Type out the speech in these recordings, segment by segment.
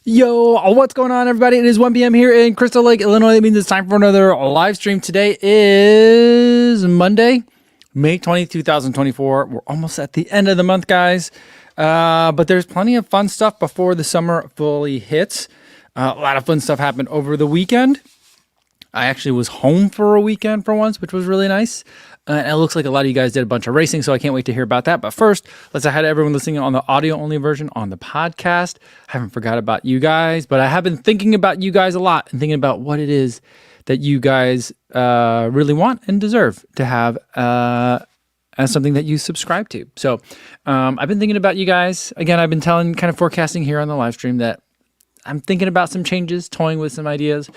Yo, what's going on, everybody? It is 1 p.m. here in Crystal Lake, Illinois. That means it's time for another live stream. Today is Monday, May 20th, 2024. We're almost at the end of the month, guys. But there's plenty of fun stuff before the summer fully hits. A lot of fun stuff happened over the weekend. I actually was home for a weekend for once, which was really nice. And it looks like a lot of you guys did a bunch of racing, so I can't wait to hear about that. But first, let's say hi to everyone listening on the audio-only version on the podcast. I haven't forgot about you guys, but I have been thinking about you guys a lot and thinking about what it is that you guys really want and deserve to have as something that you subscribe to. So I've been thinking about you guys. Again, I've been kind of forecasting here on the live stream that I'm thinking about some changes, toying with some ideas.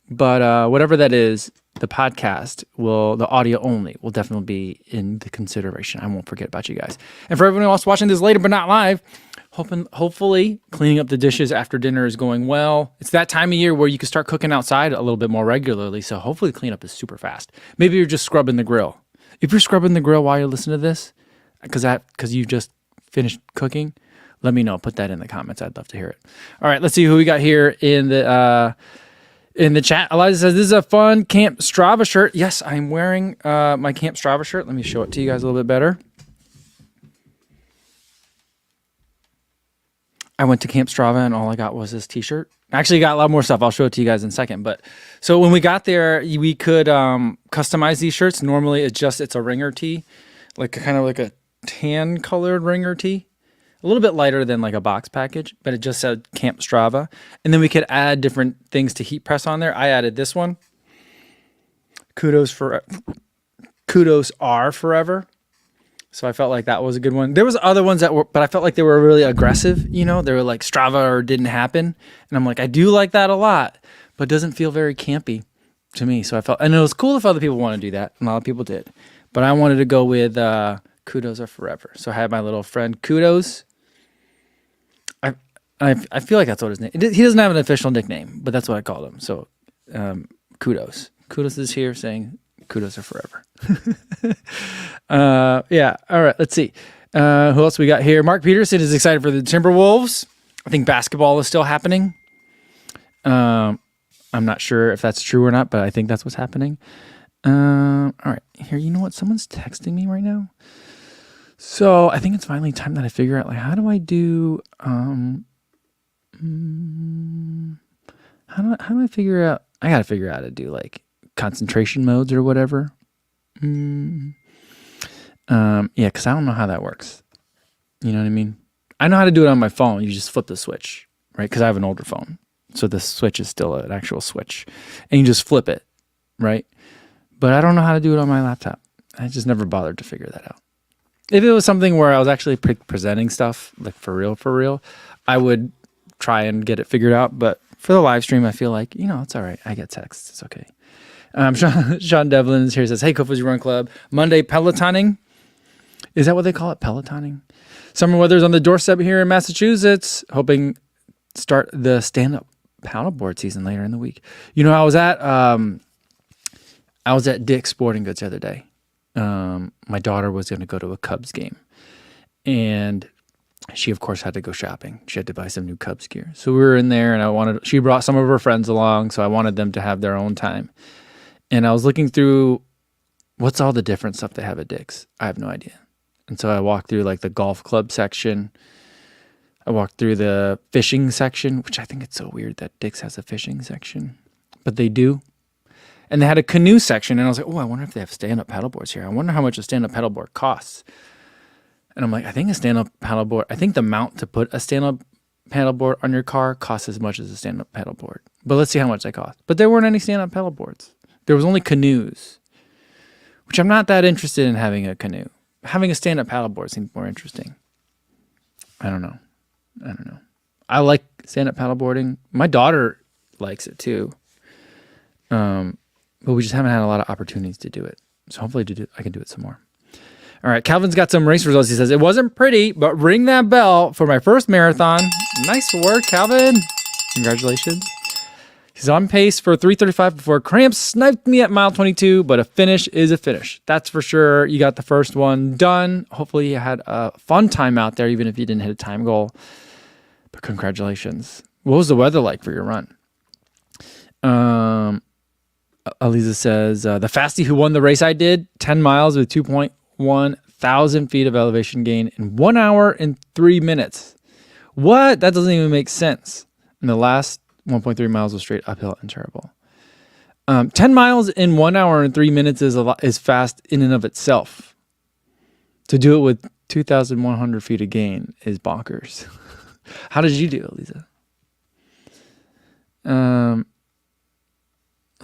But whatever that is, the podcast the audio only will definitely be in the consideration. I won't forget about you guys. And for everyone else watching this later but not live, hopefully cleaning up the dishes after dinner is going well. It's that time of year where you can start cooking outside a little bit more regularly. So hopefully the cleanup is super fast. Maybe you're just scrubbing the grill. If you're scrubbing the grill while you're listening to this, because you just finished cooking, let me know. Put that in the comments. I'd love to hear it. All right, let's see who we got here in the chat. Eliza says, this is a fun Camp Strava shirt. Yes, I'm wearing my Camp Strava shirt. Let me show it to you guys a little bit better. I went to Camp Strava and all I got was this t-shirt. I actually got a lot more stuff. I'll show it to you guys in a second. But so when we got there, we could customize these shirts. Normally it's a ringer tee, kind of like a tan colored ringer tee. A little bit lighter than like a box package, but it just said Camp Strava. And then we could add different things to heat press on there. I added this one. Kudos are forever. So I felt like that was a good one. There was other ones but I felt like they were really aggressive. You know, they were like Strava or didn't happen. And I'm like, I do like that a lot, but it doesn't feel very campy to me. So I felt, and it was cool if other people want to do that. And a lot of people did, but I wanted to go with Kudos are forever. So I had my little friend Kudos. I feel like that's what his name. He doesn't have an official nickname, but that's what I called him. So, Kudos. Kudos is here saying kudos are forever. Yeah. All right. Let's see. Who else we got here? Mark Peterson is excited for the Timberwolves. I think basketball is still happening. I'm not sure if that's true or not, but I think that's what's happening. All right. Here, you know what? Someone's texting me right now. So I think it's finally time that I figure out, how do I do, how do I figure out, I got to figure out how to do concentration modes or whatever. Yeah, because I don't know how that works. You know what I mean? I know how to do it on my phone. You just flip the switch, right? Because I have an older phone. So the switch is still an actual switch. And you just flip it, right? But I don't know how to do it on my laptop. I just never bothered to figure that out. If it was something where I was actually presenting stuff, for real, I would try and get it figured out. But for the live stream, I feel like, it's all right. I get texts. It's okay. Sean Devlin is here, says, hey, Kofa's Run Club. Monday, Pelotoning. Is that what they call it? Pelotoning? Summer weather's on the doorstep here in Massachusetts. Hoping start the stand-up paddleboard season later in the week. I was at Dick's Sporting Goods the other day. My daughter was going to go to a Cubs game, and she of course had to go shopping. She had to buy some new Cubs gear. So we were in there, and she brought some of her friends along. So I wanted them to have their own time. And I was looking through what's all the different stuff they have at Dick's. I have no idea. And so I walked through the golf club section. I walked through the fishing section, which I think it's so weird that Dick's has a fishing section, but they do. And they had a canoe section, and I was like, oh, I wonder if they have stand-up paddleboards here. I wonder how much a stand-up paddleboard costs. And I'm like, I think the mount to put a stand-up paddleboard on your car costs as much as a stand-up paddleboard. But let's see how much they cost. But there weren't any stand-up paddleboards. There was only canoes, which I'm not that interested in having a canoe. Having a stand-up paddleboard seems more interesting. I don't know. I like stand-up paddleboarding. My daughter likes it too. But we just haven't had a lot of opportunities to do it. So hopefully I can do it some more. All right, Calvin's got some race results. He says, it wasn't pretty, but ring that bell for my first marathon. Nice work, Calvin. Congratulations. He's on pace for 3:35 before cramps sniped me at mile 22, but a finish is a finish. That's for sure. You got the first one done. Hopefully you had a fun time out there, even if you didn't hit a time goal. But congratulations. What was the weather like for your run? Aliza says, the fastie who won the race I did, 10 miles with 2.1 thousand feet of elevation gain in 1 hour and 3 minutes. What? That doesn't even make sense. And the last 1.3 miles was straight uphill and terrible. 10 miles in 1 hour and 3 minutes is fast in and of itself. To do it with 2,100 feet of gain is bonkers. How did you do, Aliza?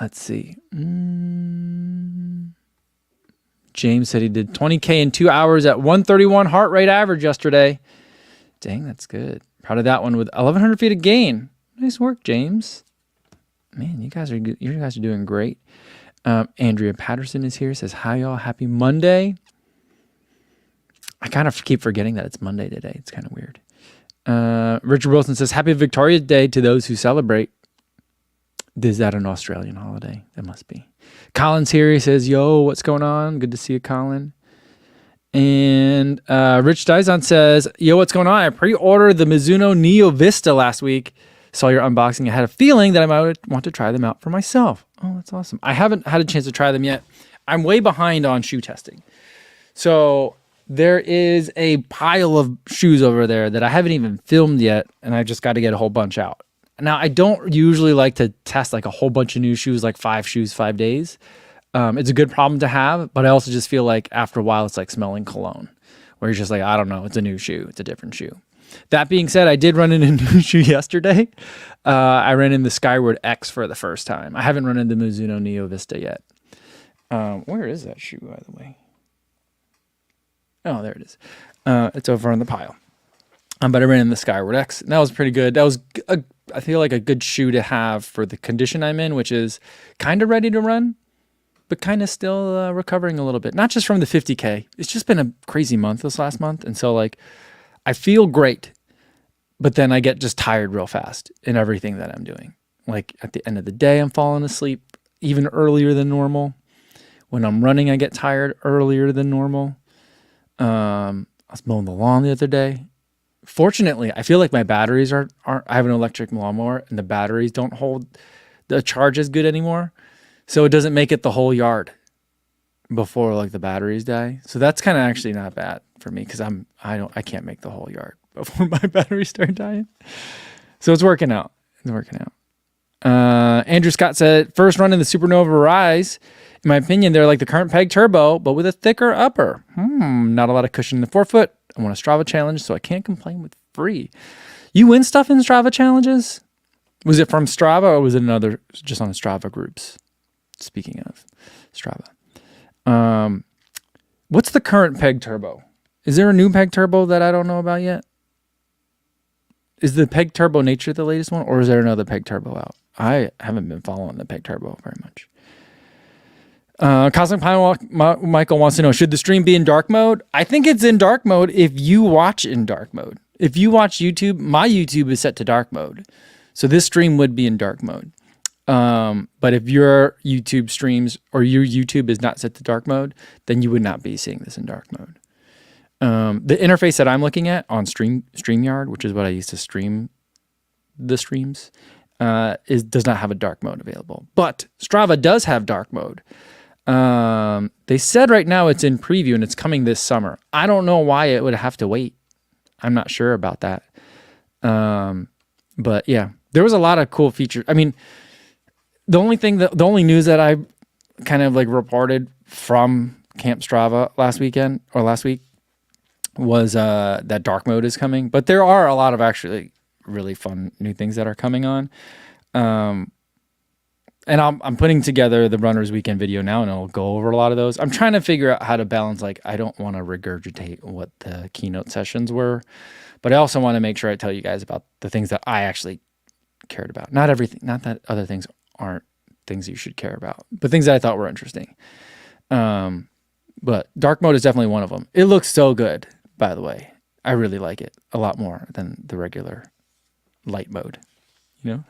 Let's see. James said he did 20K in 2 hours at 131 heart rate average yesterday. Dang, that's good. Proud of that one with 1,100 feet of gain. Nice work, James. Man, you guys are good. You guys are doing great. Andrea Patterson is here. Says, hi, y'all. Happy Monday. I kind of keep forgetting that it's Monday today. It's kind of weird. Richard Wilson says, happy Victoria Day to those who celebrate. Is that an Australian holiday? That must be. Colin's here. He says, yo, what's going on? Good to see you, Colin. And Rich Dyson says, yo, what's going on? I pre-ordered the Mizuno Neo Vista last week. Saw your unboxing. I had a feeling that I might want to try them out for myself. Oh, that's awesome. I haven't had a chance to try them yet. I'm way behind on shoe testing. So there is a pile of shoes over there that I haven't even filmed yet, and I just got to get a whole bunch out. Now, I don't usually like to test like a whole bunch of new shoes, like 5 shoes, 5 days. It's a good problem to have, but I also just feel like after a while, it's like smelling cologne, where you're just like, I don't know, it's a new shoe. It's a different shoe. That being said, I did run in a new shoe yesterday. I ran in the Skyward X for the first time. I haven't run into Mizuno Neo Vista yet. Where is that shoe, by the way? Oh, there it is. It's over on the pile. But I ran in the Skyward X, and that was pretty good. That was, I feel like, a good shoe to have for the condition I'm in, which is kind of ready to run, but kind of still recovering a little bit. Not just from the 50K. It's just been a crazy month this last month, and so like I feel great, but then I get just tired real fast in everything that I'm doing. Like at the end of the day, I'm falling asleep even earlier than normal. When I'm running, I get tired earlier than normal. I was mowing the lawn the other day. Fortunately, I feel like my batteries aren't. I have an electric lawnmower, and the batteries don't hold the charge as good anymore, so it doesn't make it the whole yard before like the batteries die. So that's kind of actually not bad for me because I can't make the whole yard before my batteries start dying. So it's working out. Andrew Scott said, first run in the Supernova Rise. In my opinion, they're like the current Peg Turbo, but with a thicker upper. Not a lot of cushion in the forefoot. I want a Strava challenge, so I can't complain with free. You win stuff in Strava challenges? Was it from Strava or was it another, just on the Strava groups? Speaking of Strava. What's the current Peg Turbo? Is there a new Peg Turbo that I don't know about yet? Is the Peg Turbo Nature the latest one, or is there another Peg Turbo out? I haven't been following the Peg Turbo very much. Cosmic Pine Michael wants to know, should the stream be in dark mode? I think it's in dark mode if you watch in dark mode. If you watch YouTube, my YouTube is set to dark mode. So this stream would be in dark mode. But if your YouTube streams or your YouTube is not set to dark mode, then you would not be seeing this in dark mode. The interface that I'm looking at on StreamYard, which is what I use to stream the streams, does not have a dark mode available. But Strava does have dark mode. They said right now it's in preview and it's coming this summer. I don't know why it would have to wait. I'm not sure about that. But yeah, there was a lot of cool features. I mean, the only news that I kind of like reported from Camp Strava last week was that dark mode is coming. But there are a lot of actually really fun new things that are coming on. And I'm putting together the Runners Weekend video now, and I'll go over a lot of those. I'm trying to figure out how to balance, like, I don't want to regurgitate what the keynote sessions were, but I also want to make sure I tell you guys about the things that I actually cared about. Not everything, not that other things aren't things you should care about, but things that I thought were interesting. But dark mode is definitely one of them. It looks so good, by the way. I really like it a lot more than the regular light mode, you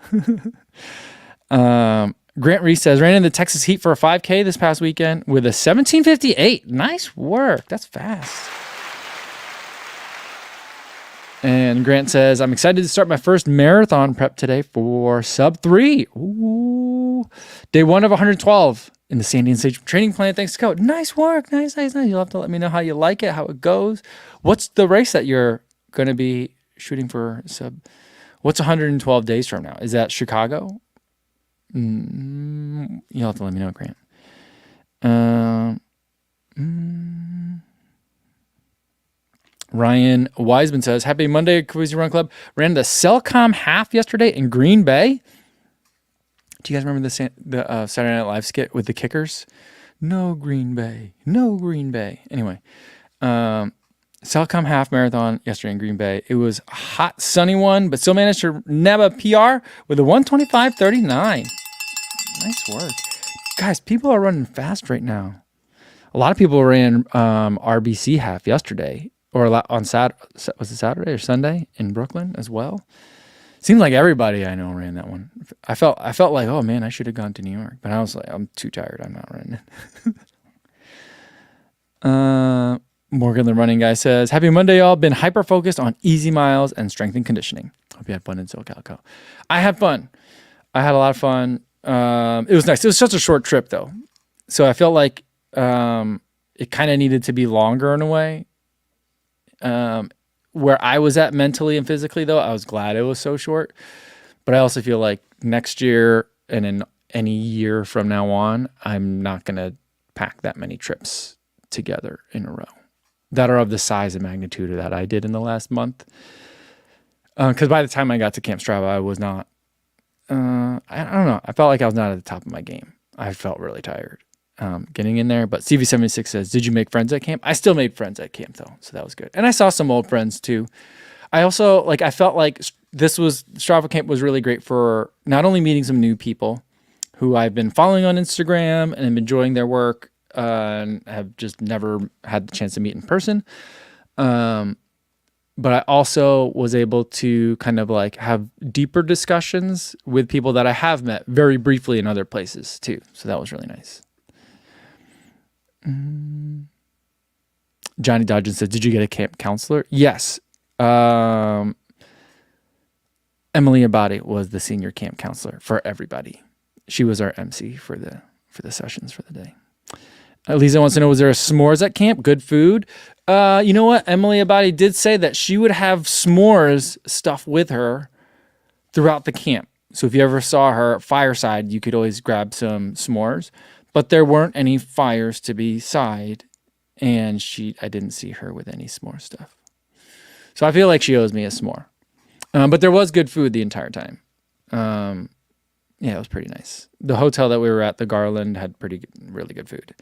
know? Grant Reese says, ran in the Texas heat for a 5K this past weekend with a 17:58. Nice work. That's fast. And Grant says, I'm excited to start my first marathon prep today for sub 3. Ooh. Day 1 of 112 in the Sandy and Sage training plan. Thanks, Coach. Nice work. Nice. You'll have to let me know how you like it, how it goes. What's the race that you're going to be shooting for sub? What's 112 days from now? Is that Chicago? You'll have to let me know, Grant. Ryan Wiseman says, happy Monday, Crazy Run Club. Ran the Cellcom half yesterday in Green Bay. Do you guys remember the Saturday Night Live skit with the kickers? No Green Bay. Anyway, Cellcom half marathon yesterday in Green Bay. It was a hot, sunny one, but still managed to nab a PR with a 1:25:39. Nice work. Guys, people are running fast right now. A lot of people ran RBC half yesterday. Or on Saturday, was it Saturday or Sunday in Brooklyn as well? Seemed like everybody I know ran that one. I felt like, oh man, I should have gone to New York, but I was like, I'm too tired. I'm not running it. Morgan, the running guy, says, happy Monday, y'all. Been hyper focused on easy miles and strength and conditioning. Hope you had fun in SoCalco. I had fun. I had a lot of fun. It was nice. It was such a short trip though, so I felt like it kind of needed to be longer in a way. Where I was at mentally and physically, though, I was glad it was so short. But I also feel like next year and in any year from now on, I'm not going to pack that many trips together in a row that are of the size and magnitude of that I did in the last month. Because by the time I got to Camp Strava, I was not, I don't know. I felt like I was not at the top of my game. I felt really tired. Getting in there. But CV76 says, did you make friends at camp? I still made friends at camp though. So that was good. And I saw some old friends too. I also I felt like Strava Camp was really great for not only meeting some new people who I've been following on Instagram and am enjoying their work and have just never had the chance to meet in person. But I also was able to kind of have deeper discussions with people that I have met very briefly in other places too. So that was really nice. Johnny Dodgen said, did you get a camp counselor? Yes. Emily Abadi was the senior camp counselor for everybody. She was our MC for the sessions for the day. Lisa wants to know, was there a s'mores at camp? Good food. You know what? Emily Abadi did say that she would have s'mores stuff with her throughout the camp. So if you ever saw her fireside, you could always grab some s'mores. But there weren't any fires to be side, and I didn't see her with any s'more stuff. So I feel like she owes me a s'more. But there was good food the entire time. Yeah, it was pretty nice. The hotel that we were at, the Garland, had really good food.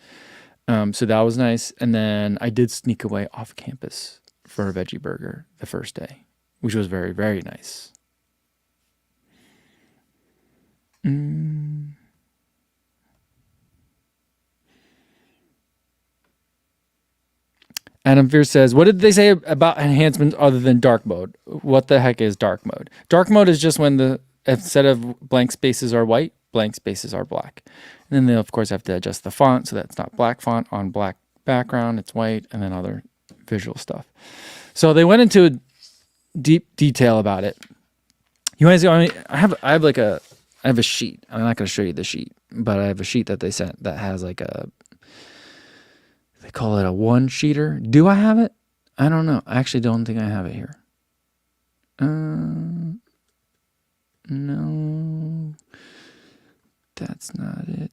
So that was nice. And then I did sneak away off campus for a veggie burger the first day, which was very, very nice. Adam Fierce says, what did they say about enhancements other than dark mode? What the heck is dark mode? Dark mode is just when instead of blank spaces are white, blank spaces are black. And then they, of course, have to adjust the font so that's not black font on black background, it's white, and then other visual stuff. So they went into deep detail about it. You guys, I have a sheet. I'm not going to show you the sheet, but I have a sheet that they sent that has they call it a one-sheeter. Do I have it? I don't know. I actually don't think I have it here. No. That's not it.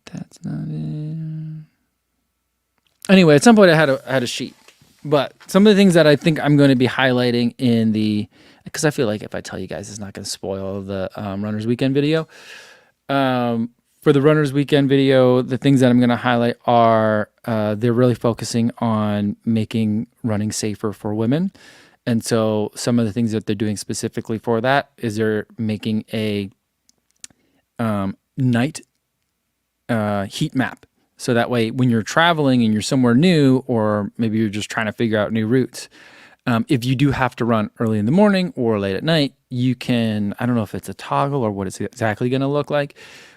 Anyway, at some point I had a sheet. But some of the things that I think I'm going to be highlighting because I feel like if I tell you guys, it's not going to spoil the Runners Weekend video. For the Runners Weekend video, the things that I'm going to highlight are they're really focusing on making running safer for women. And so some of the things that they're doing specifically for that is they're making a night heat map. So that way, when you're traveling and you're somewhere new, or maybe you're just trying to figure out new routes, if you do have to run early in the morning or late at night, you can, I don't know if it's a toggle or what it's exactly going to look like,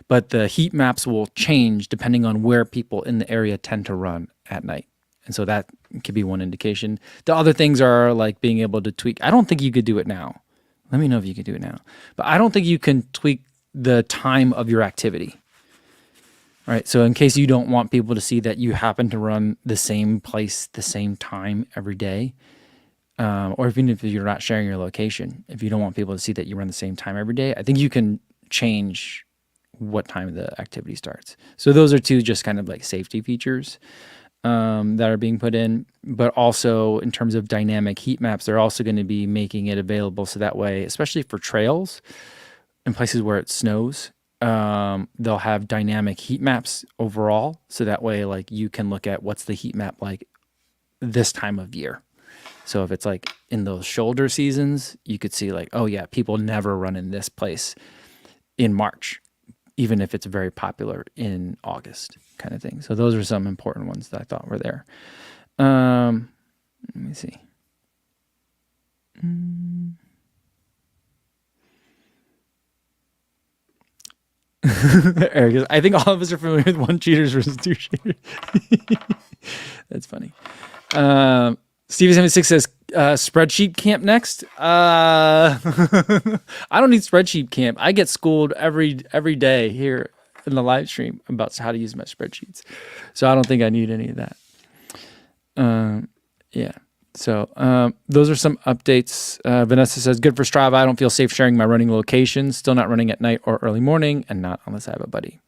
but the heat maps will change depending on where people in the area tend to run at night. And so that could be one indication. The other things are like being able to tweak. I don't think you could do it now. Let me know if you could do it now. But I don't think you can tweak the time of your activity. All right. So in case you don't want people to see that you happen to run the same place, the same time every day, or even if you're not sharing your location, if you don't want people to see that you run the same time every day, I think you can change what time the activity starts. So those are two just kind of like safety features that are being put in. But also in terms of dynamic heat maps, they're also going to be making it available so that way, especially for trails in places where it snows, they'll have dynamic heat maps overall. So that way, like you can look at what's the heat map like this time of year. So if it's like in those shoulder seasons, you could see like, oh yeah, people never run in this place in March, even if it's very popular in August kind of thing. So those are some important ones that I thought were there. Let me see. Eric goes, I think all of us are familiar with one cheaters versus two cheaters. That's funny. Stevie76 says, spreadsheet camp next. I don't need spreadsheet camp. I get schooled every day here in the live stream about how to use my spreadsheets. So I don't think I need any of that. Yeah. So those are some updates. Vanessa says, good for Strava. I don't feel safe sharing my running location. Still not running at night or early morning, and not unless I have a buddy.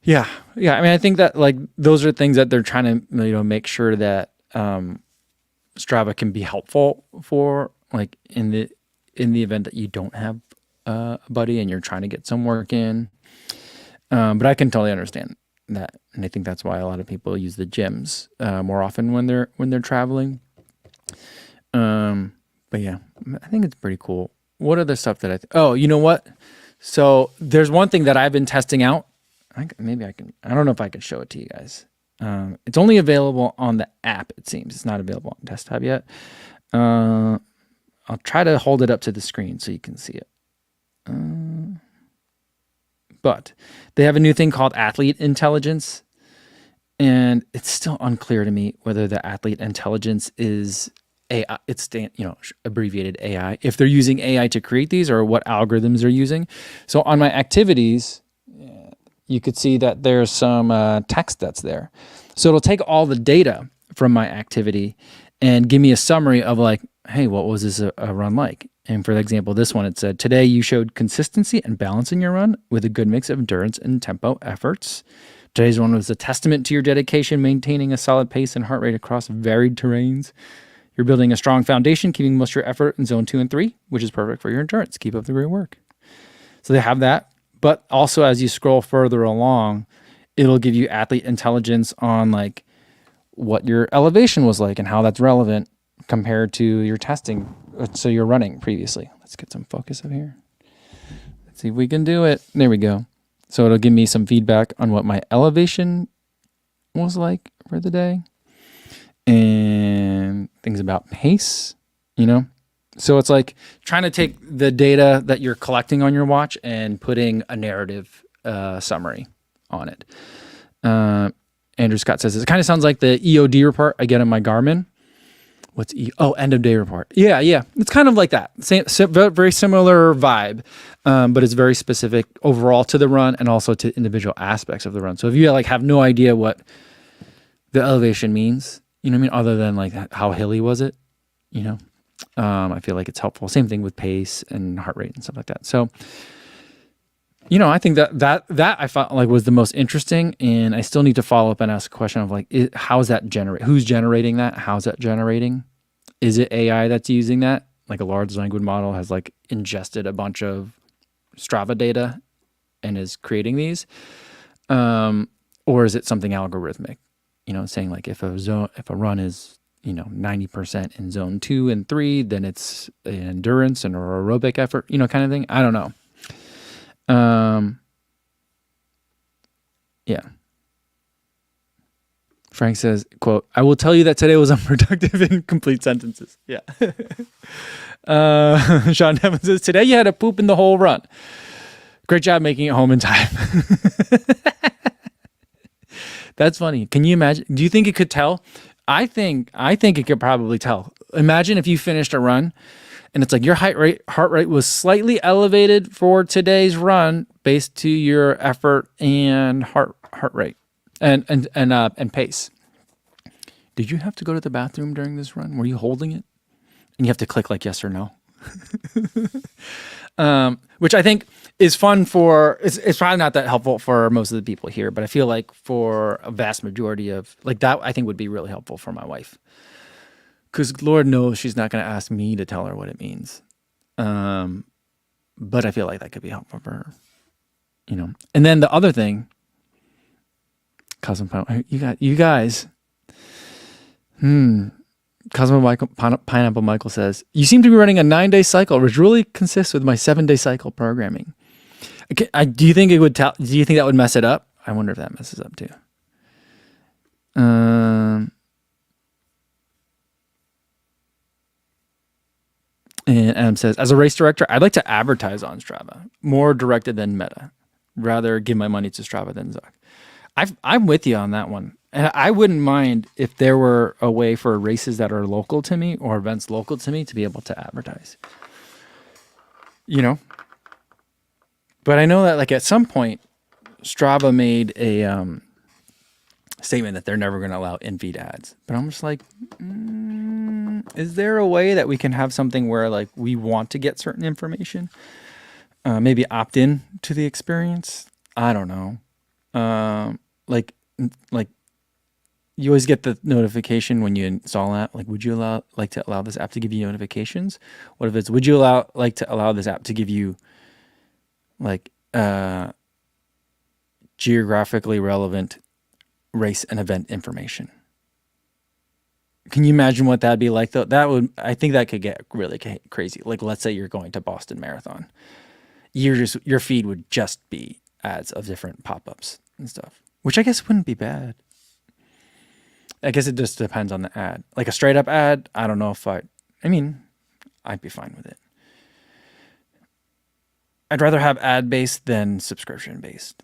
Yeah. I mean, I think that like those are things that they're trying to make sure that Strava can be helpful for, like in the event that you don't have a buddy and you're trying to get some work in. But I can totally understand that, and I think that's why a lot of people use the gyms more often when they're traveling. But yeah, I think it's pretty cool. What other stuff that oh, you know what? So there's one thing that I've been testing out. Maybe I can. I don't know if I can show it to you guys. It's only available on the app. It seems it's not available on desktop yet. I'll try to hold it up to the screen so you can see it. But they have a new thing called athlete intelligence, and it's still unclear to me whether the athlete intelligence is AI. It's abbreviated AI. If they're using AI to create these, or what algorithms they're using. So on my activities, you could see that there's some text that's there. So it'll take all the data from my activity and give me a summary of like, hey, what was this a run like? And for example, this one, it said, today you showed consistency and balance in your run with a good mix of endurance and tempo efforts. Today's one was a testament to your dedication, maintaining a solid pace and heart rate across varied terrains. You're building a strong foundation, keeping most of your effort in zone 2 and 3, which is perfect for your endurance. Keep up the great work. So they have that. But also as you scroll further along, it'll give you athlete intelligence on like what your elevation was like and how that's relevant compared to your testing. So you're running previously. Let's get some focus up here. Let's see if we can do it. There we go. So it'll give me some feedback on what my elevation was like for the day and things about pace, So it's like trying to take the data that you're collecting on your watch and putting a narrative summary on it. Andrew Scott says, it kind of sounds like the EOD report I get on my Garmin. What's end of day report. Yeah. It's kind of like that. Very similar vibe, but it's very specific overall to the run and also to individual aspects of the run. So if you have no idea what the elevation means, you know what I mean? Other than like how hilly was it, I feel like it's helpful. Same thing with pace and heart rate and stuff like that. So, I think that I felt like was the most interesting, and I still need to follow up and ask a question of like, how's that generate? Who's generating that? How's that generating? Is it AI that's using that? Like a large language model has like ingested a bunch of Strava data and is creating these, or is it something algorithmic? Saying like if a run is 90% in zone 2 and 3, then it's an endurance and or aerobic effort, kind of thing. I don't know. Yeah. Frank says, quote, I will tell you that today was unproductive in complete sentences. Yeah. Sean Devin says, today you had to poop in the whole run. Great job making it home in time. That's funny. Can you imagine? Do you think it could tell? I think it could probably tell. Imagine if you finished a run and it's like your heart rate was slightly elevated for today's run based to your effort and heart rate and pace. Did you have to go to the bathroom during this run? Were you holding it? And you have to click like yes or no. Which I think is fun for, it's probably not that helpful for most of the people here, but I feel like for a vast majority of like that, I think would be really helpful for my wife. Because Lord knows she's not going to ask me to tell her what it means. But I feel like that could be helpful for her, you know. And then the other thing, you guys, Pineapple Michael says, you seem to be running a 9-day cycle, which really consists with my 7-day cycle programming. Do you think that would mess it up? I wonder if that messes up too. And Adam says, as a race director, I'd like to advertise on Strava, more directed than Meta. Rather give my money to Strava than Zuck. I'm with you on that one. And I wouldn't mind if there were a way for races that are local to me or events local to me to be able to advertise. You know? But I know that like at some point, Strava made a statement that they're never going to allow in-feed ads. But I'm just like, is there a way that we can have something where like we want to get certain information? Maybe opt in to the experience? I don't know. Like you always get the notification when you install an app. Like, would you like to allow this app to give you notifications? What if it's, would you like to allow this app to give you like geographically relevant race and event information? Can you imagine what that'd be like though? I think that could get really crazy. Like, let's say you're going to Boston Marathon. Your feed would just be ads of different pop-ups and stuff, which I guess wouldn't be bad. I guess it just depends on the ad. Like a straight up ad, I don't know if I'd be fine with it. I'd rather have ad based than subscription based.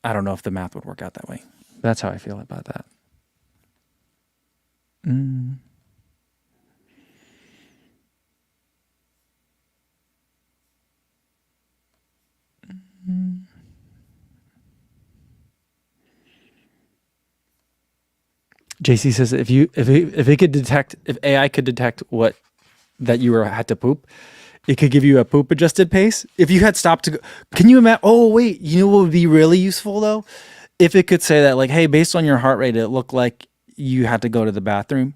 I don't know if the math would work out that way. That's how I feel about that. JC says if AI could detect that you had to poop, it could give you a poop adjusted pace. If you had stopped to go, can you imagine? Oh wait, you know what would be really useful though? If it could say that like, hey, based on your heart rate, it looked like you had to go to the bathroom.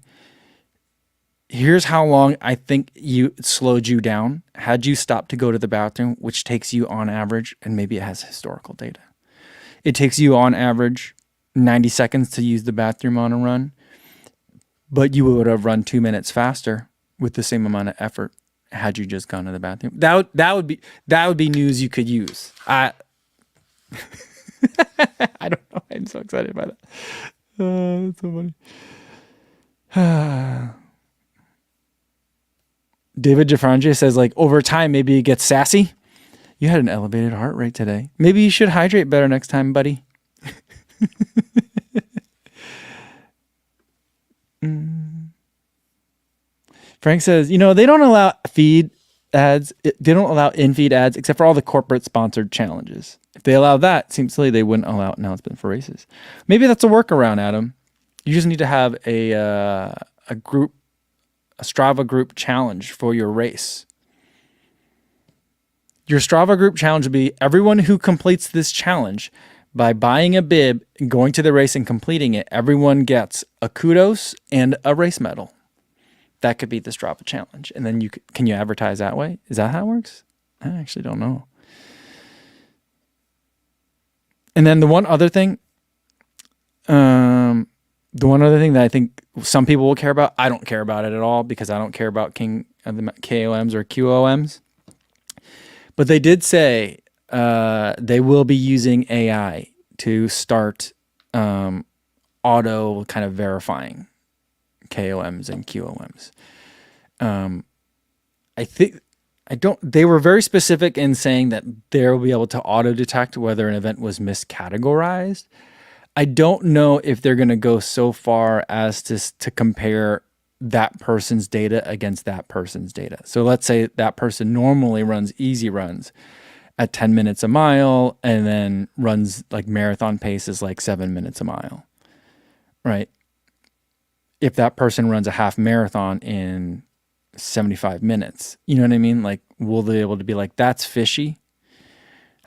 Here's how long I think it slowed you down. Had you stopped to go to the bathroom, which takes you on average, and maybe it has historical data. It takes you on average 90 seconds to use the bathroom on a run, but you would have run 2 minutes faster with the same amount of effort had you just gone to the bathroom. That would be news you could use. I don't know. I'm so excited by that. That's so funny. David Jafranje says, like, over time, maybe it gets sassy. You had an elevated heart rate today. Maybe you should hydrate better next time, buddy. Frank says, they don't allow feed ads. They don't allow in-feed ads except for all the corporate sponsored challenges. If they allow that, it seems silly they wouldn't allow announcement for races. Maybe that's a workaround, Adam. You just need to have a Strava group challenge for your race. Your Strava group challenge would be everyone who completes this challenge by buying a bib, going to the race and completing it, everyone gets a kudos and a race medal. That could be the Strava challenge. And then can you advertise that way? Is that how it works? I actually don't know. And then the one other thing that I think some people will care about, I don't care about it at all because I don't care about the KOMs or QOMs. But they did say they will be using AI to start auto kind of verifying KOMs and QOMs. They were very specific in saying that they'll be able to auto detect whether an event was miscategorized. I don't know if they're going to go so far as to compare that person's data against that person's data. So let's say that person normally runs easy runs at 10 minutes a mile and then runs like marathon paces like 7 minutes a mile, right? If that person runs a half marathon in 75 minutes, you know what I mean? Like, will they be able to be like, that's fishy?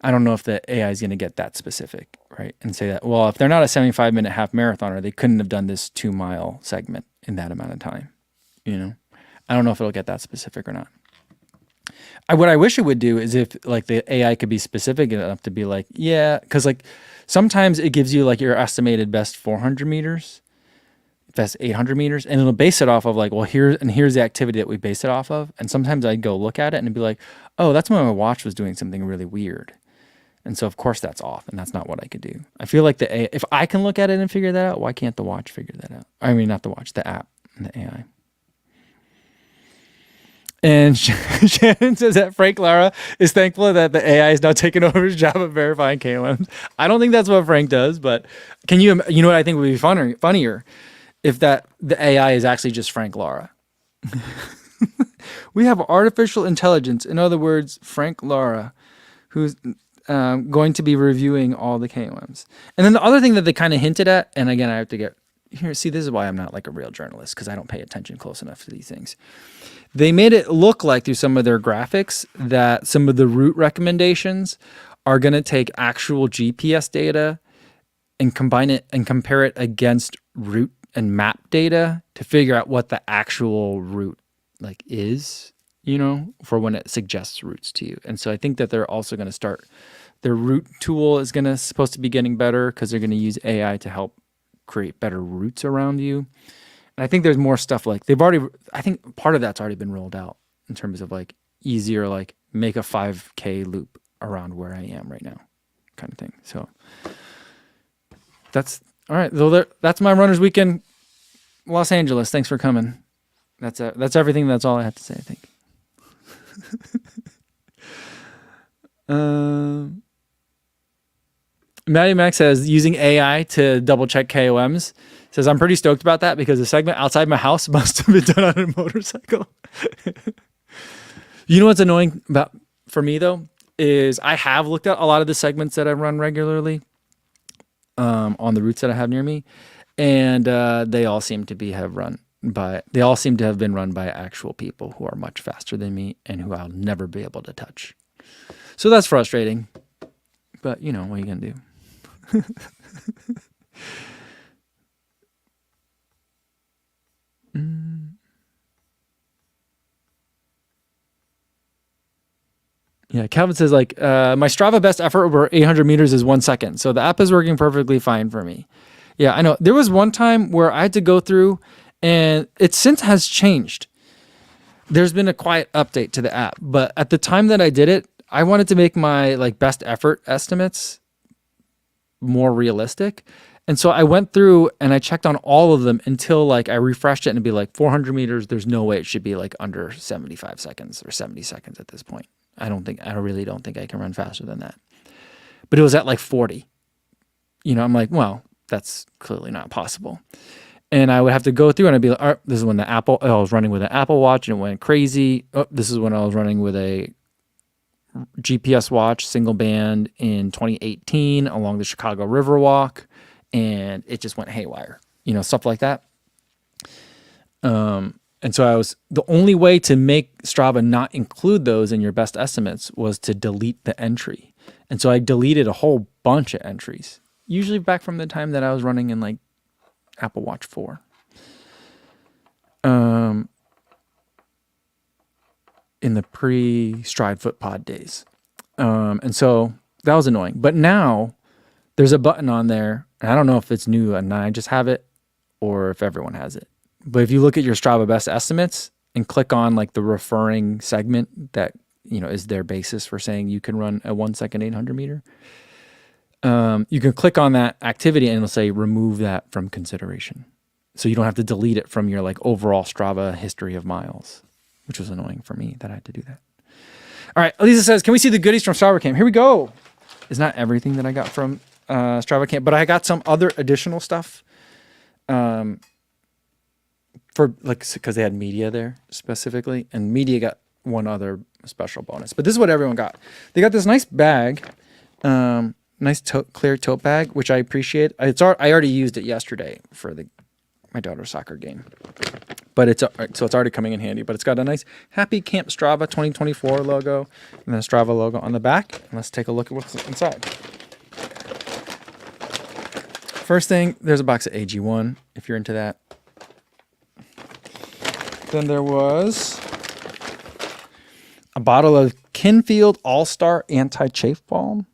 I don't know if the AI is going to get that specific, right? And say that, well, if they're not a 75-minute half marathoner, they couldn't have done this 2-mile segment in that amount of time. You know, I don't know if it'll get that specific or not. What I wish it would do is if like the AI could be specific enough to be like, yeah, because like sometimes it gives you like your estimated best 400 meters, best 800 meters, and it'll base it off of like, well, here's the activity that we base it off of. And sometimes I'd go look at it and it'd be like, oh, that's when my watch was doing something really weird. And so of course that's off, and that's not what I could do. I feel like the AI, if I can look at it and figure that out, why can't the watch figure that out? I mean, not the watch, the app and the AI. And Shannon says that Frank Lara is thankful that the AI is now taking over his job of verifying KOMs. I don't think that's what Frank does, but you know what I think would be funnier if the AI is actually just Frank Lara. We have artificial intelligence, in other words, Frank Lara, who's going to be reviewing all the KOMs. And then the other thing that they kind of hinted at, and again, I have to get here. See, this is why I'm not like a real journalist, because I don't pay attention close enough to these things. They made it look like through some of their graphics that some of the route recommendations are going to take actual GPS data and combine it and compare it against route and map data to figure out what the actual route like is, you know, for when it suggests routes to you. And so I think that they're also going to start, their route tool is supposed to be getting better because they're going to use AI to help create better routes around you. And I think there's more stuff like I think part of that's already been rolled out in terms of like easier, like make a 5K loop around where I am right now kind of thing. So that's all right. So that's my runner's weekend, Los Angeles. Thanks for coming. That's everything. That's all I have to say, I think. Maddie Max says using AI to double check KOMs. Says I'm pretty stoked about that because the segment outside my house must have been done on a motorcycle. You know what's annoying for me though is I have looked at a lot of the segments that I run regularly on the routes that I have near me, and they all seem to have been run by actual people who are much faster than me and who I'll never be able to touch. So that's frustrating, but you know what are you gonna do? Yeah, Calvin says like my Strava best effort over 800 meters is 1 second. So the app is working perfectly fine for me. Yeah, I know. There was one time where I had to go through, and it since has changed. There's been a quiet update to the app, but at the time that I did it, I wanted to make my like best effort estimates more realistic. And so I went through and I checked on all of them until like I refreshed it and it'd be like 400 meters. There's no way it should be like under 75 seconds or 70 seconds at this point. I really don't think I can run faster than that. But it was at like 40. You know, I'm like, well, that's clearly not possible. And I would have to go through and I'd be like, all right, this is when I was running with an Apple Watch and it went crazy. Oh, this is when I was running with a GPS watch, single band in 2018 along the Chicago Riverwalk. And it just went haywire, you know, stuff like that. And so the only way to make Strava not include those in your best estimates was to delete the entry. And so I deleted a whole bunch of entries, usually back from the time that I was running in like Apple Watch 4. In the pre-Stride Foot Pod days. And so that was annoying. But now there's a button on there, and I don't know if it's new and I just have it or if everyone has it. But if you look at your Strava best estimates and click on like the referring segment that, you know, is their basis for saying you can run a 1 second 800 meter, you can click on that activity and it'll say remove that from consideration. So you don't have to delete it from your like overall Strava history of miles, which was annoying for me that I had to do that. All right, Elisa says, can we see the goodies from Strava Camp? Here we go. It's not everything that I got from Strava Camp, but I got some other additional stuff for like because they had media there specifically, and media got one other special bonus. But this is what everyone got. They got this nice bag, nice clear tote bag, which I appreciate. I already used it yesterday for my daughter's soccer game, but it's already coming in handy. But it's got a nice Happy Camp Strava 2024 logo and then a Strava logo on the back. And let's take a look at what's inside. First thing, there's a box of AG1 if you're into that. Then there was a bottle of Kinfield All-Star Anti-Chafe Balm,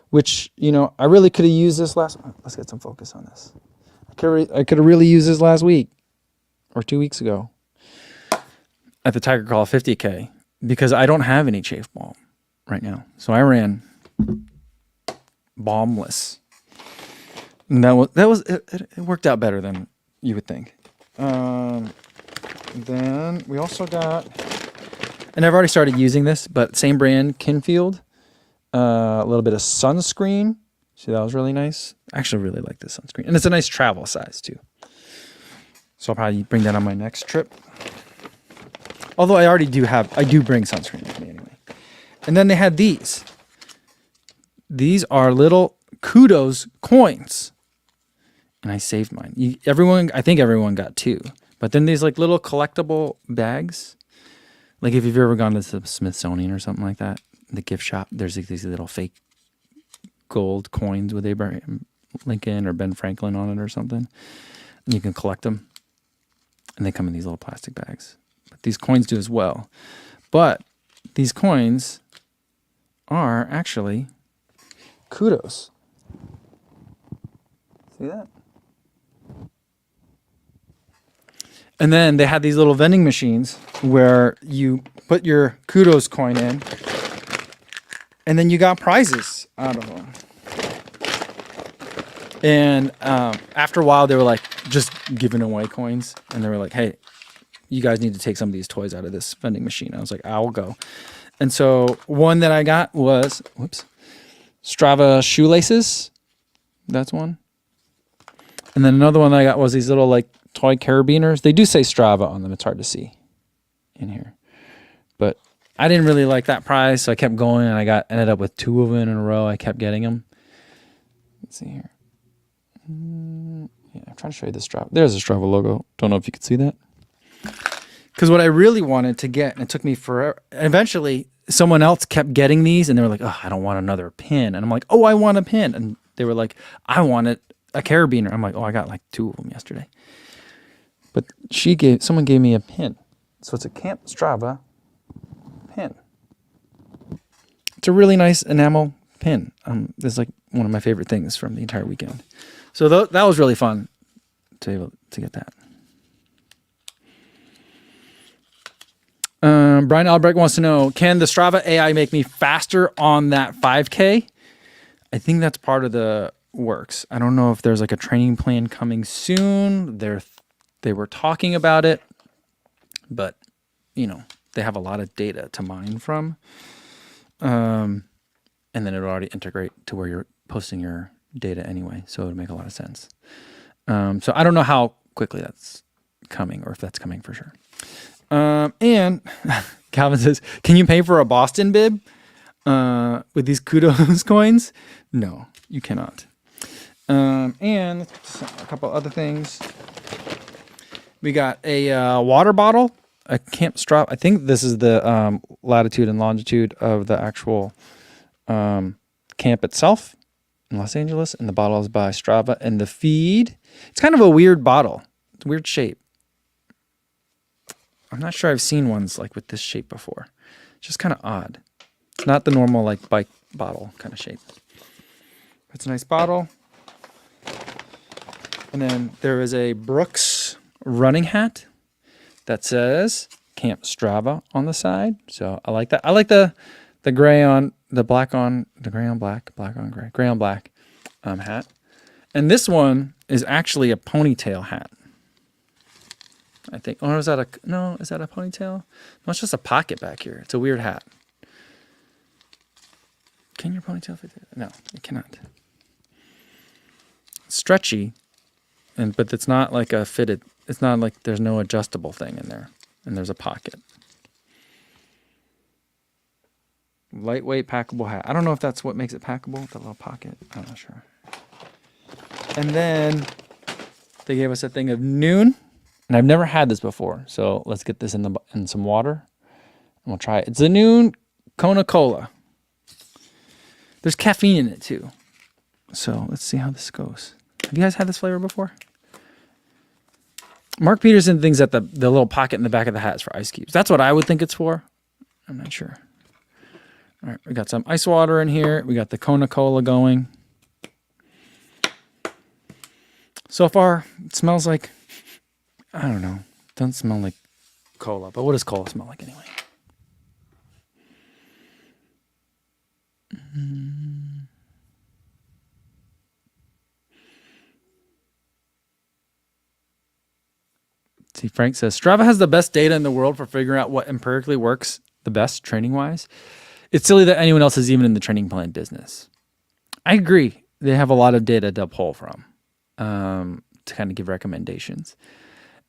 which, I really could have used this let's get some focus on this. I could have really used this last week or 2 weeks ago at the Tiger Call 50K because I don't have any chafe balm right now. So I ran balmless. And it worked out better than you would think. Then we also got, and I've already started using this, but same brand, Kinfield, a little bit of sunscreen. See, that was really nice. I actually really like this sunscreen. And it's a nice travel size too. So I'll probably bring that on my next trip. Although I do bring sunscreen with me anyway. And then they had these. These are little Kudos coins. And I saved mine. I think everyone got 2. But then these like little collectible bags. Like if you've ever gone to the Smithsonian or something like that, the gift shop, there's like these little fake gold coins with Abraham Lincoln or Ben Franklin on it or something. And you can collect them. And they come in these little plastic bags. But these coins do as well. But these coins are actually Kudos. See that? And then they had these little vending machines where you put your Kudos coin in and then you got prizes out of them. And after a while, they were like just giving away coins. And they were like, hey, you guys need to take some of these toys out of this vending machine. I was like, I'll go. And so one that I got was, Strava shoelaces. That's one. And then another one that I got was these little like toy carabiners. They do say Strava on them. It's hard to see in here. But I didn't really like that prize, so I kept going and I ended up with 2 of them in a row. I kept getting them. Let's see here. Yeah, I'm trying to show you the Strava. There's a Strava logo. Don't know if you can see that. Because what I really wanted to get, and it took me forever, eventually someone else kept getting these and they were like, oh, I don't want another pin. And I'm like, oh, I want a pin. And they were like, I wanted a carabiner. I'm like, oh, I got like 2 of them yesterday. But someone gave me a pin. So it's a Camp Strava pin. It's a really nice enamel pin. It's like one of my favorite things from the entire weekend. So that was really fun to get that. Brian Albrecht wants to know, can the Strava AI make me faster on that 5K? I think that's part of the works. I don't know if there's like a training plan coming soon. They were talking about it, but they have a lot of data to mine from. And then it'll already integrate to where you're posting your data anyway. So it would make a lot of sense. So I don't know how quickly that's coming or if that's coming for sure. And Calvin says, can you pay for a Boston bib with these Kudos coins? No, you cannot. And a couple other things. We got a water bottle, a Camp Strava. I think this is the latitude and longitude of the actual camp itself in Los Angeles. And the bottle is by Strava. And the feed, it's kind of a weird bottle. It's a weird shape. I'm not sure I've seen ones like with this shape before. It's just kind of odd. It's not the normal like bike bottle kind of shape. It's a nice bottle. And then there is a Brooks running hat that says Camp Strava on the side. So I like that. I like the gray on the black on the gray on black, black on gray, gray on black hat. And this one is actually a ponytail hat. I think. Or is that a ponytail? No, it's just a pocket back here. It's a weird hat. Can your ponytail fit there? No, it cannot. stretchy, but it's not like a fitted. It's not like there's no adjustable thing in there, and there's a pocket. Lightweight packable hat. I don't know if that's what makes it packable, the little pocket. I'm not sure. And then they gave us a thing of Noon, and I've never had this before, so let's get this in some water, and we'll try it. It's a Noon Coca-Cola. There's caffeine in it too, so let's see how this goes. Have you guys had this flavor before? Mark Peterson thinks that the little pocket in the back of the hat is for ice cubes. That's what I would think it's for. I'm not sure. All right, we got some ice water in here. We got the Coca-Cola going. So far, it smells like, I don't know. It doesn't smell like cola, but what does cola smell like anyway? See, Frank says, Strava has the best data in the world for figuring out what empirically works the best training-wise. It's silly that anyone else is even in the training plan business. I agree. They have a lot of data to pull from to kind of give recommendations.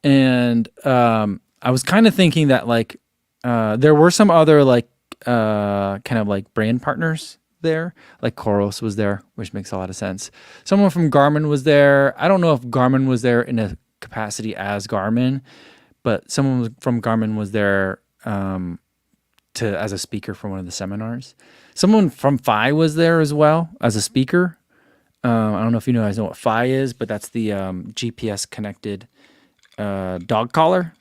And I was kind of thinking that like there were some other like kind of like brand partners there. Like Koros was there, which makes a lot of sense. Someone from Garmin was there. I don't know if Garmin was there in a capacity as Garmin, but someone from Garmin was there as a speaker for one of the seminars. Someone from Phi was there as well as a speaker. I don't know if you guys know what Phi is, but that's the GPS connected dog collar.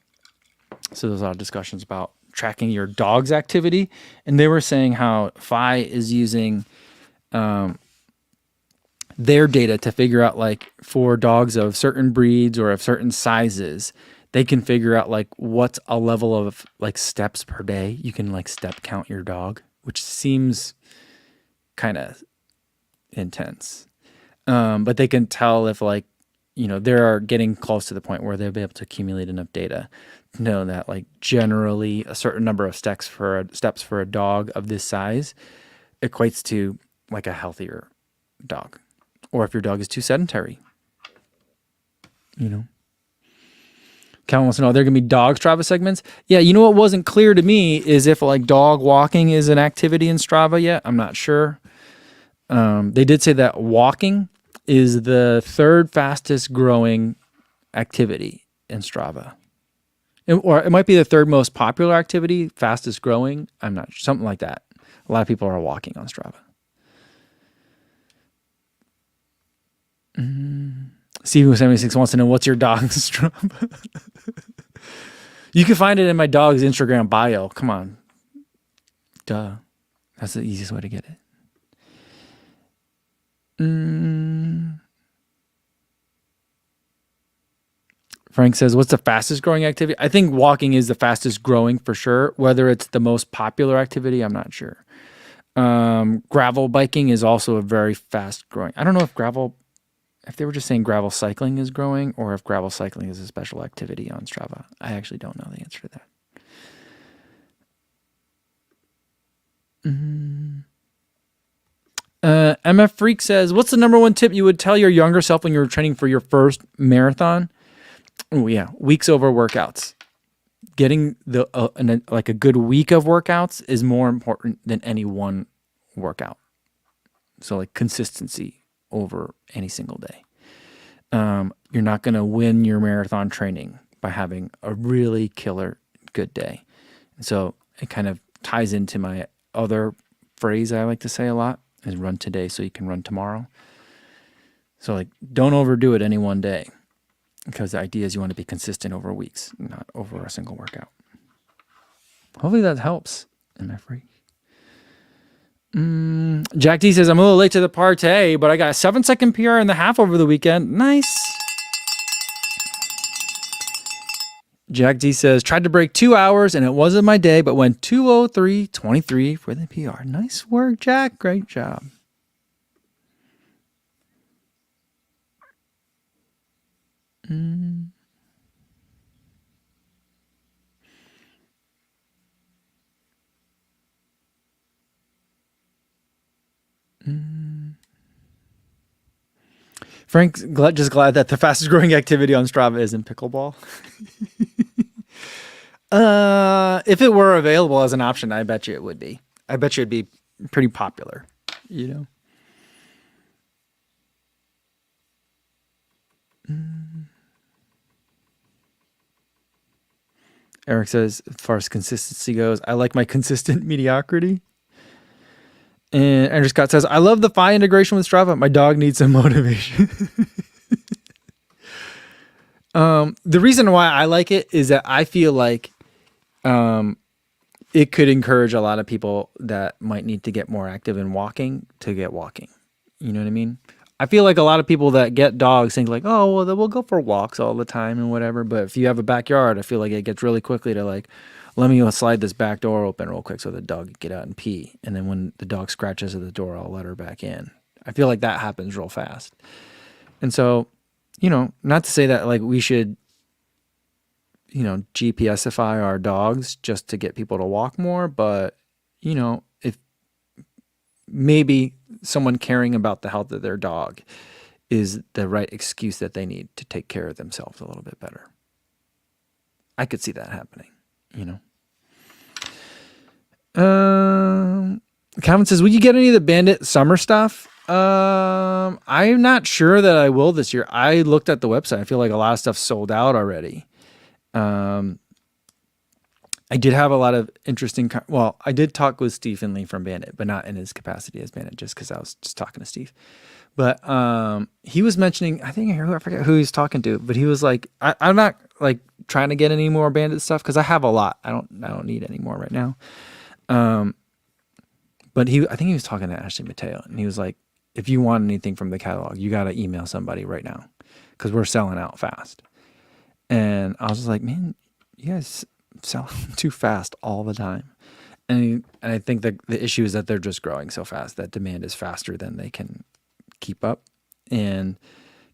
So there's a lot of discussions about tracking your dog's activity, and they were saying how Phi is using their data to figure out like for dogs of certain breeds or of certain sizes, they can figure out like what's a level of like steps per day. You can like step count your dog, which seems kind of intense. But they can tell if like, you know, they're getting close to the point where they'll be able to accumulate enough data to know that like generally a certain number of steps for a dog of this size equates to like a healthier dog. Or if your dog is too sedentary, you know. Calvin wants to know, are there going to be dog Strava segments? Yeah, you know what wasn't clear to me is if like dog walking is an activity in Strava yet. I'm not sure. They did say that walking is the third fastest growing activity in Strava. Or it might be the third most popular activity, fastest growing. I'm not sure. Something like that. A lot of people are walking on Strava. Steve76 wants to know, what's your dog's Strava? You can find it in my dog's Instagram bio. Come on. Duh. That's the easiest way to get it. Frank says, what's the fastest growing activity? I think walking is the fastest growing for sure. Whether it's the most popular activity, I'm not sure. Gravel biking is also a very fast growing. I don't know if they were just saying gravel cycling is growing or if gravel cycling is a special activity on Strava. I actually don't know the answer to that. MF Freak says, what's the number one tip you would tell your younger self when you were training for your first marathon? Oh yeah, weeks over workouts. Getting like a good week of workouts is more important than any one workout. So like consistency over any single day. You're not going to win your marathon training by having a really killer good day. And so it kind of ties into my other phrase I like to say a lot is run today so you can run tomorrow. So like don't overdo it any one day, because the idea is you want to be consistent over weeks, not over a single workout. Hopefully that helps. Am I free? Jack D says, I'm a little late to the party, but I got a 7-second PR in the half over the weekend. Nice. Jack D says, tried to break 2 hours and it wasn't my day, but went 2:03:23 for the PR. Nice work, Jack. Great job. Frank's just glad that the fastest growing activity on Strava isn't pickleball. If it were available as an option, I bet you it would be. I bet you it'd be pretty popular, you know? Eric says, as far as consistency goes, I like my consistent mediocrity. And Andrew Scott says, I love the Fi integration with Strava. My dog needs some motivation. The reason why I like it is that I feel like it could encourage a lot of people that might need to get more active in walking to get walking. You know what I mean? I feel like a lot of people that get dogs think like, oh, well, we'll go for walks all the time and whatever. But if you have a backyard, I feel like it gets really quickly to like, let me slide this back door open real quick so the dog can get out and pee. And then when the dog scratches at the door, I'll let her back in. I feel like that happens real fast. And so, you know, not to say that like we should, you know, GPSify our dogs just to get people to walk more. But, you know, if maybe someone caring about the health of their dog is the right excuse that they need to take care of themselves a little bit better. I could see that happening, you know. Calvin says, would you get any of the Bandit summer stuff? I'm not sure that I will this year. I looked at the website. I feel like a lot of stuff sold out already. I did have a lot of interesting, I did talk with Steve Finley from Bandit, but not in his capacity as Bandit, just because I was just talking to Steve. But he was mentioning, I forget who he's talking to, but he was like, I'm not like trying to get any more Bandit stuff because I have a lot. I don't need any more right now. But I think he was talking to Ashley Mateo, and he was like, if you want anything from the catalog, you got to email somebody right now because we're selling out fast. And I was just like, man, you guys sell too fast all the time. And I think that the issue is that they're just growing so fast that demand is faster than they can keep up. And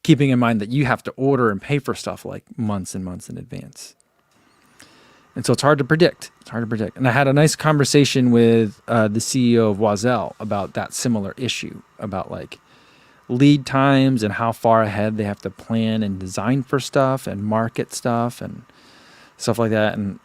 keeping in mind that you have to order and pay for stuff like months and months in advance. And so it's hard to predict. And I had a nice conversation with the CEO of Oiselle about that similar issue, about like lead times and how far ahead they have to plan and design for stuff and market stuff and stuff like that. And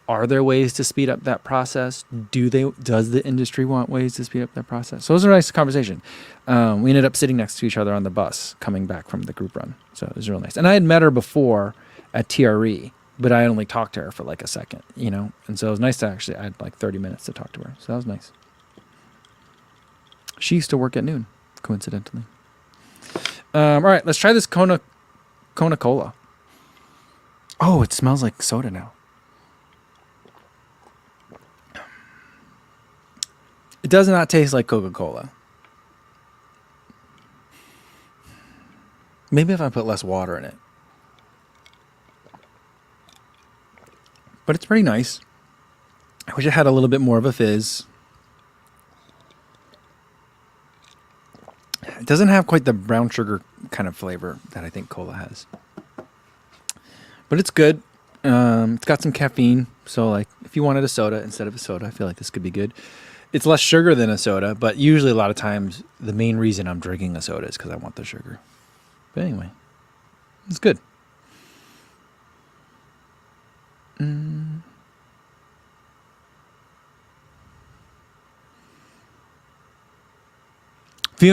are there ways to speed up that process? Does the industry want ways to speed up that process? So it was a nice conversation. We ended up sitting next to each other on the bus coming back from the group run. So it was real nice. And I had met her before at TRE, but I only talked to her for like a second, you know? And so it was nice to I had like 30 minutes to talk to her. So that was nice. She used to work at Noon, coincidentally. All right, let's try this Kona Cola. Oh, it smells like soda now. It does not taste like Coca-Cola. Maybe if I put less water in it. But it's pretty nice. I wish it had a little bit more of a fizz. It doesn't have quite the brown sugar kind of flavor that I think cola has. But it's good. It's got some caffeine. So like if you wanted a soda instead of a soda, I feel like this could be good. It's less sugar than a soda, but usually a lot of times the main reason I'm drinking a soda is because I want the sugar. But anyway, it's good. Fiona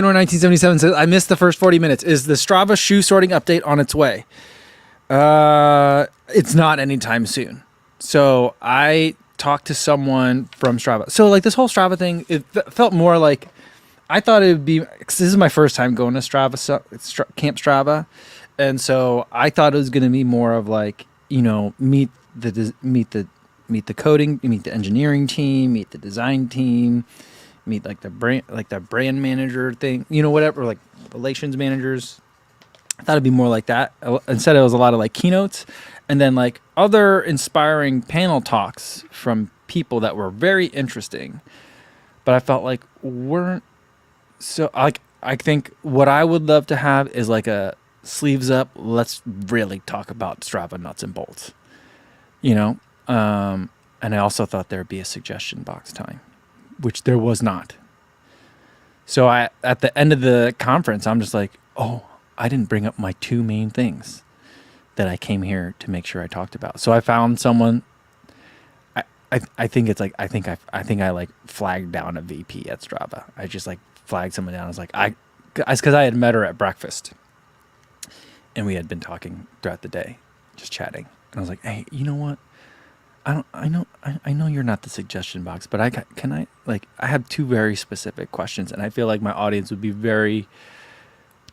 1977 says, I missed the first 40 minutes. Is the Strava shoe sorting update on its way? It's not anytime soon. So I talked to someone from Strava. So like this whole Strava thing, it felt more like, I thought it would be, cause this is my first time going to Camp Strava. And so I thought it was going to be more of like, you know, meet the coding, meet the engineering team, meet the design team, meet like the brand manager thing, you know, whatever, like relations managers. I thought it'd be more like that. Instead, it was a lot of like keynotes and then like other inspiring panel talks from people that were very interesting, but I felt like weren't so like, I think what I would love to have is like a sleeves up. Let's really talk about Strava nuts and bolts, you know? And I also thought there'd be a suggestion box time, which there was not. So at the end of the conference, I'm just like, oh, I didn't bring up my two main things that I came here to make sure I talked about. So I found someone. I think it's like I think I like flagged down a VP at Strava. I just like flagged someone down. I was like it's because I had met her at breakfast, and we had been talking throughout the day, just chatting. And I was like, hey, you know what? I know you're not the suggestion box, but I have two very specific questions, and I feel like my audience would be very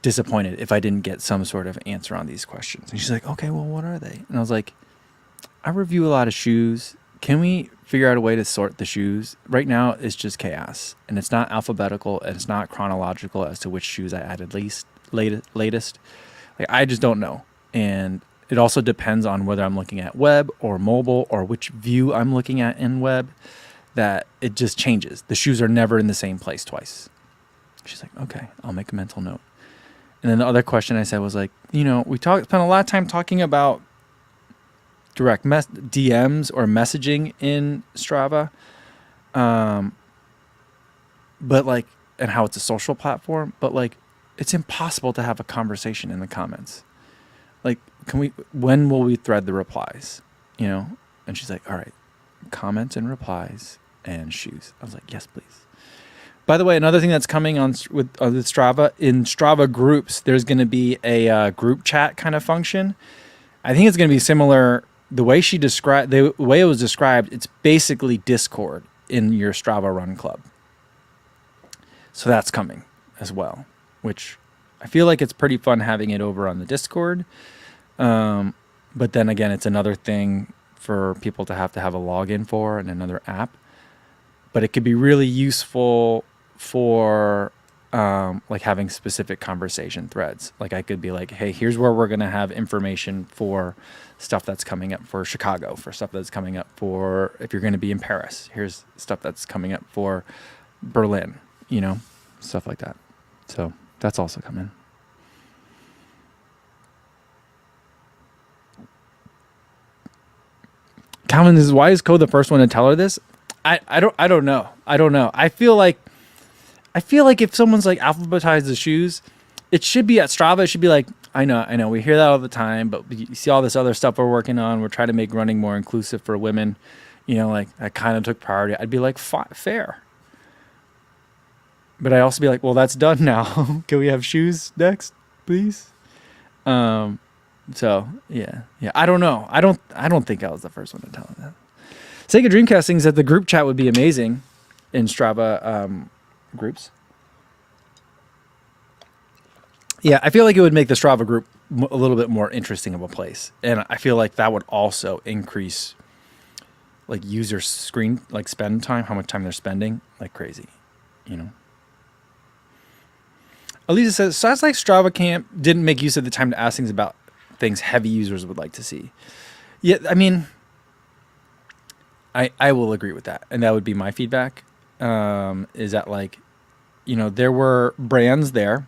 disappointed if I didn't get some sort of answer on these questions. And she's like, okay, well, what are they? And I was like, I review a lot of shoes. Can we figure out a way to sort the shoes? Right now, it's just chaos, and it's not alphabetical, and it's not chronological as to which shoes I added latest. Like, I just don't know. And it also depends on whether I'm looking at web or mobile or which view I'm looking at in web, that it just changes. The shoes are never in the same place twice. She's like, okay, I'll make a mental note. And then the other question I said was like, we spent a lot of time talking about direct DMs or messaging in Strava, but like, and how it's a social platform, but like, it's impossible to have a conversation in the comments. Like, when will we thread the replies? And she's like, all right, comments and replies and shoes. I was like, yes, please. By the way, another thing that's coming on with Strava, in Strava groups, there's going to be a group chat kind of function. I think it's going to be similar. The way the way it was described, it's basically Discord in your Strava Run Club. So that's coming as well, which I feel like it's pretty fun having it over on the Discord. But then again, it's another thing for people to have a login for and another app. But it could be really useful for like having specific conversation threads. Like I could be like, hey, here's where we're going to have information for stuff that's coming up for Chicago, for stuff that's coming up for if you're going to be in Paris. Here's stuff that's coming up for Berlin, stuff like that. So that's also coming. Calvin, why is Code the first one to tell her this? I don't know. I feel like if someone's like alphabetized the shoes, it should be at Strava. It should be like, I know. We hear that all the time, but you see all this other stuff we're working on. We're trying to make running more inclusive for women. Like I kind of took priority. I'd be like, fair. But I also be like, well, that's done now. Can we have shoes next, please? So yeah. I don't know. I don't think I was the first one to tell him that. Sega Dreamcast thinks that the group chat would be amazing in Strava groups. Yeah, I feel like it would make the Strava group a little bit more interesting of a place, and I feel like that would also increase like user screen spend time, how much time they're spending, like crazy, Elisa says, sounds like Strava Camp didn't make use of the time to ask things about things heavy users would like to see. Yeah, I mean, I will agree with that. And that would be my feedback, is that there were brands that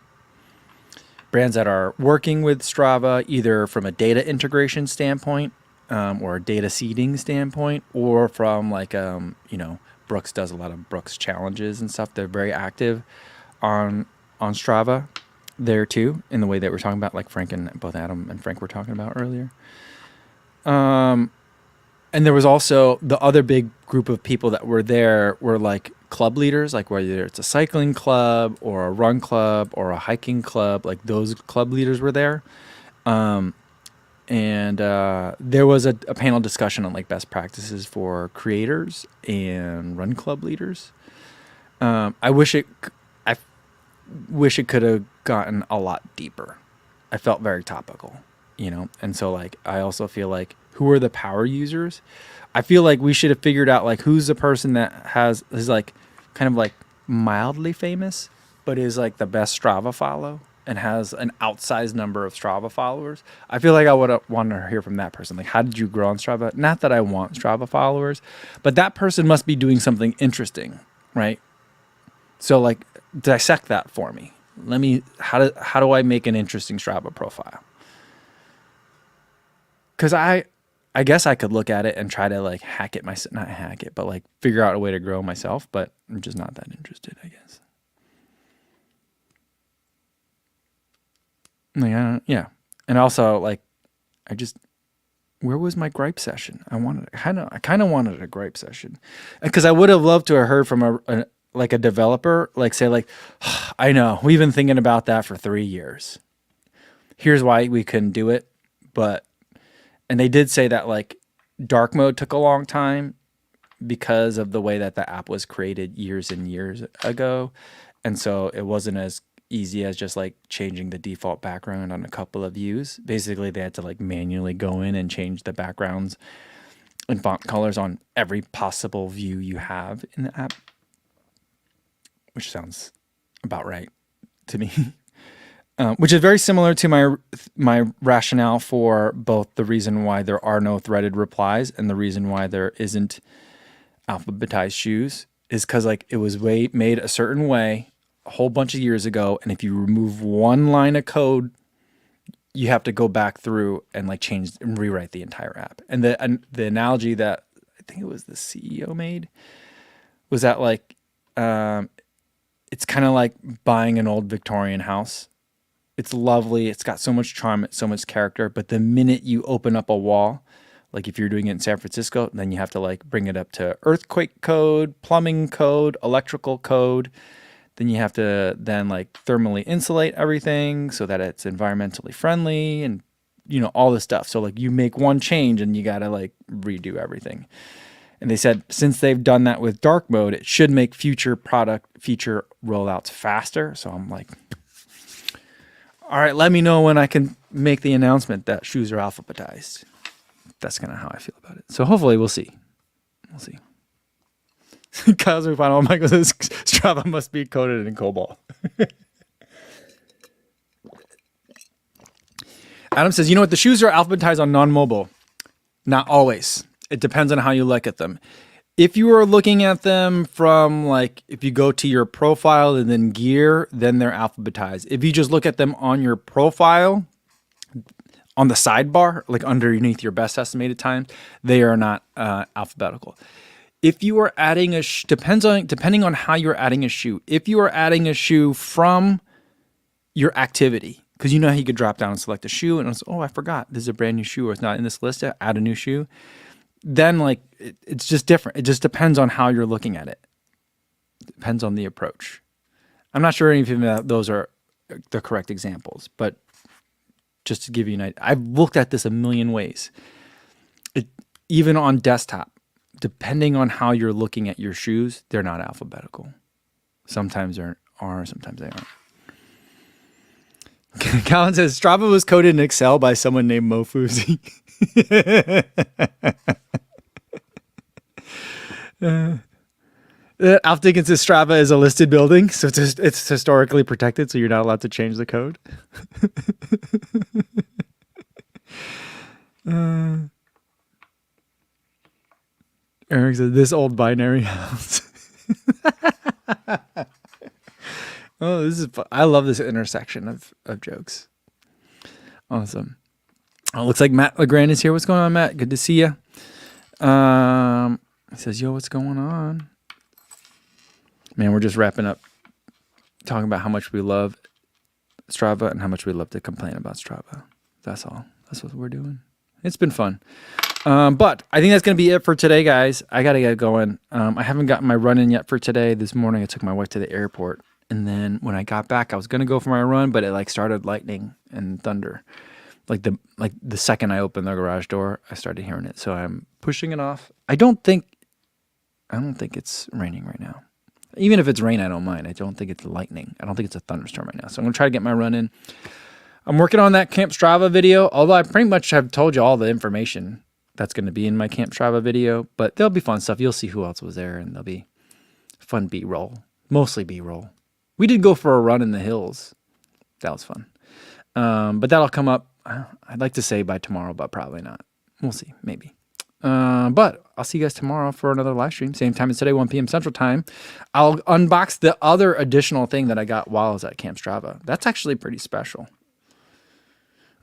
are working with Strava, either from a data integration standpoint, or a data seeding standpoint, or from Brooks does a lot of Brooks challenges and stuff. They're very active on Strava there too, in the way that we're talking about, like both Adam and Frank were talking about earlier. And there was also the other big group of people that were there were like club leaders, like whether it's a cycling club or a run club or a hiking club, like those club leaders were there. And there was a panel discussion on like best practices for creators and run club leaders. I wish it could have gotten a lot deeper. I felt very topical, and so I also feel like, who are the power users? I feel like we should have figured out who's the person that is kind of mildly famous, but is the best Strava follow and has an outsized number of Strava followers. I feel like I would have wanted to hear from that person. How did you grow on Strava? Not that I want Strava followers, but that person must be doing something interesting, right? So dissect that for me. How do I make an interesting Strava profile? Because I guess I could look at it and try to not hack it, but figure out a way to grow myself. But I'm just not that interested, I guess. Like, yeah. And also, like, where was my gripe session? I kind of wanted a gripe session, because I would have loved to have heard from a developer, like, say, like, I know we've been thinking about that for 3 years. Here's why we couldn't do it, and they did say that, like, dark mode took a long time because of the way that the app was created years and years ago, and so it wasn't as easy as just like changing the default background on a couple of views. Basically, they had to like manually go in and change the backgrounds and font colors on every possible view you have in the app, which sounds about right to me. Which is very similar to my rationale for both the reason why there are no threaded replies and the reason why there isn't alphabetized shoes, is because like it was made a certain way a whole bunch of years ago, and if you remove one line of code, you have to go back through and like change and rewrite the entire app. And the analogy that I think it was the CEO made was that like it's kind of like buying an old Victorian house. It's lovely, it's got so much charm, so much character, but the minute you open up a wall, like if you're doing it in San Francisco, then you have to like bring it up to earthquake code, plumbing code, electrical code. Then you have to then like thermally insulate everything so that it's environmentally friendly and, you know, all this stuff. So like you make one change and you got to like redo everything. And they said, since they've done that with dark mode, it should make future product feature rollouts faster. So I'm like, all right, let me know when I can make the announcement that shoes are alphabetized. That's kind of how I feel about it. So hopefully we'll see. We'll see. Kyle's final. Michael says Strava must be coded in COBOL. Adam says, you know what? The shoes are alphabetized on non-mobile. Not always. It depends on how you look at them. If you are looking at them from like, if you go to your profile and then gear, then they're alphabetized. If you just look at them on your profile, on the sidebar, like underneath your best estimated times, they are not alphabetical. If you are adding depending on how you're adding a shoe. If you are adding a shoe from your activity, because you know how you could drop down and select a shoe and it's, oh, I forgot this is a brand new shoe or it's not in this list, add a new shoe. Then like it's just different. It just depends on how you're looking at it. Depends on the approach. I'm not sure if those are the correct examples, but just to give you an idea, I've looked at this a million ways. Even on desktop, depending on how you're looking at your shoes, they're not alphabetical. Sometimes they are, sometimes they aren't. Colin says, Strava was coded in Excel by someone named Mofuzi. Alf Dickens says Strava is a listed building, so it's historically protected, so you're not allowed to change the code. Eric says, this old binary house. Oh, this is fun. I love this intersection of jokes. Awesome. Oh, looks like Matt LeGrand is here. What's going on, Matt? Good to see you. He says, yo, what's going on? Man, we're just wrapping up talking about how much we love Strava and how much we love to complain about Strava. That's all. That's what we're doing. It's been fun. But I think that's going to be it for today, guys. I got to get going. I haven't gotten my run in yet for today. This morning, I took my wife to the airport. And then when I got back, I was going to go for my run, but it like started lightning and thunder. Like the second I opened the garage door, I started hearing it. So I'm pushing it off. I don't think it's raining right now. Even if it's rain, I don't mind. I don't think it's lightning. I don't think it's a thunderstorm right now. So I'm going to try to get my run in. I'm working on that Camp Strava video, although I pretty much have told you all the information that's going to be in my Camp Strava video. But there'll be fun stuff. You'll see who else was there, and there'll be fun B-roll. Mostly B-roll. We did go for a run in the hills. That was fun. But that'll come up, I'd like to say by tomorrow, but probably not. We'll see. Maybe. But I'll see you guys tomorrow for another live stream. Same time as today, 1 p.m. Central Time. I'll unbox the other additional thing that I got while I was at Camp Strava. That's actually pretty special.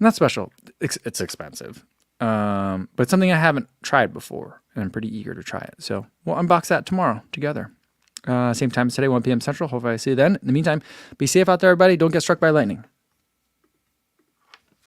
Not special. It's expensive. But it's something I haven't tried before, and I'm pretty eager to try it. So we'll unbox that tomorrow together. Same time as today, 1 p.m. Central. Hopefully I see you then. In the meantime, be safe out there, everybody. Don't get struck by lightning.